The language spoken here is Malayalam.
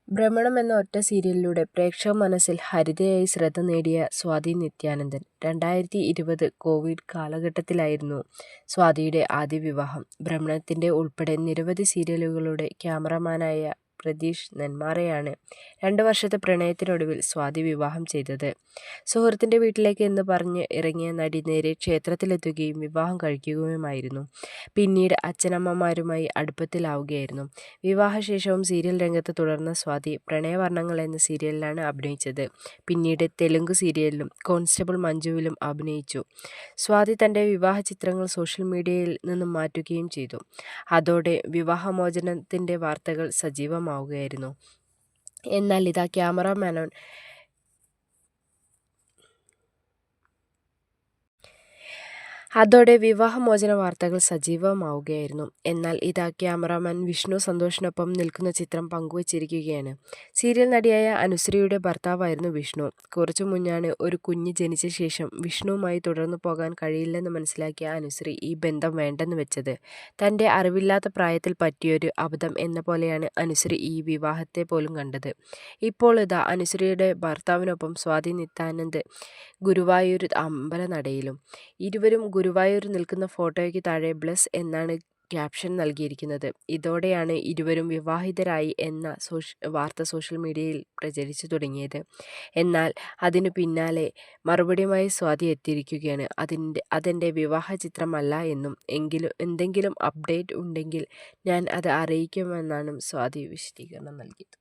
ഭ്രമണം എന്ന ഒറ്റ സീരിയലിലൂടെ പ്രേക്ഷക മനസ്സിൽ ഹരിതയായി ശ്രദ്ധ നേടിയ സ്വാതി നിത്യാനന്ദൻ. 2020 കോവിഡ് കാലഘട്ടത്തിലായിരുന്നു സ്വാതിയുടെ ആദ്യ വിവാഹം. ഭ്രമണത്തിന്റെ ഉൾപ്പെടെ നിരവധി സീരിയലുകളുടെ ക്യാമറമാനായ പ്രതീഷ് നെന്മാറയാണ് 2 വർഷത്തെ പ്രണയത്തിനൊടുവിൽ സ്വാതി വിവാഹം ചെയ്തത്. സുഹൃത്തിന്റെ വീട്ടിലേക്ക് എന്ന് പറഞ്ഞ് ഇറങ്ങിയ നടി നേരെ ക്ഷേത്രത്തിലെത്തുകയും വിവാഹം കഴിക്കുകയുമായിരുന്നു. പിന്നീട് അച്ഛനമ്മമാരുമായി അടുപ്പത്തിലാവുകയായിരുന്നു. വിവാഹശേഷവും സീരിയൽ രംഗത്ത് തുടർന്ന സ്വാതി പ്രണയവർണ്ണങ്ങൾ എന്ന സീരിയലിലാണ് അഭിനയിച്ചത്. പിന്നീട് തെലുങ്ക് സീരിയലിലും കോൺസ്റ്റബിൾ മഞ്ജുവിലും അഭിനയിച്ചു. സ്വാതി തന്റെ വിവാഹ ചിത്രങ്ങൾ സോഷ്യൽ മീഡിയയിൽ നിന്നും മാറ്റുകയും ചെയ്തു. അതോടെ വിവാഹമോചനത്തിന്റെ വാർത്തകൾ സജീവമാവുകയായിരുന്നു. എന്നാൽ ഇതാ ക്യാമറാമാൻ അതോടെ വിവാഹമോചന വാർത്തകൾ സജീവമാവുകയായിരുന്നു. എന്നാൽ ഇതാ ക്യാമറാമാൻ വിഷ്ണു സന്തോഷിനൊപ്പം നിൽക്കുന്ന ചിത്രം പങ്കുവച്ചിരിക്കുകയാണ്. സീരിയൽ നടിയായ അനുശ്രീയുടെ ഭർത്താവായിരുന്നു വിഷ്ണു. കുറച്ചു മുന്നാണ് ഒരു കുഞ്ഞ് ജനിച്ച ശേഷം വിഷ്ണുവുമായി തുടർന്നു പോകാൻ കഴിയില്ലെന്ന് മനസ്സിലാക്കിയ അനുശ്രീ ഈ ബന്ധം വേണ്ടെന്ന് വെച്ചത്. തന്റെ അറിവില്ലാത്ത പ്രായത്തിൽ പറ്റിയൊരു അബദ്ധം എന്ന പോലെയാണ് അനുശ്രീ ഈ വിവാഹത്തെ പോലും കണ്ടത്. ഇപ്പോൾ ഇതാ അനുശ്രീയുടെ ഭർത്താവിനൊപ്പം സ്വാതി നിത്യാനന്ദൻ ഗുരുവായൂർ അമ്പലനടയിലും. ഇരുവരും ഗുരുവായൂർ നിൽക്കുന്ന ഫോട്ടോയ്ക്ക് താഴെ ബ്ലസ് എന്നാണ് ക്യാപ്ഷൻ നൽകിയിരിക്കുന്നത്. ഇതോടെയാണ് ഇരുവരും വിവാഹിതരായി എന്ന വാർത്ത സോഷ്യൽ മീഡിയയിൽ പ്രചരിച്ചു തുടങ്ങിയത്. എന്നാൽ അതിനു പിന്നാലെ മറുപടിയുമായി സ്വാതി എത്തിയിരിക്കുകയാണ്. അതെന്റെ വിവാഹ ചിത്രമല്ല എന്നും എന്തെങ്കിലും അപ്ഡേറ്റ് ഉണ്ടെങ്കിൽ ഞാൻ അത് അറിയിക്കുമെന്നാണ് സ്വാതി വിശദീകരണം നൽകിയത്.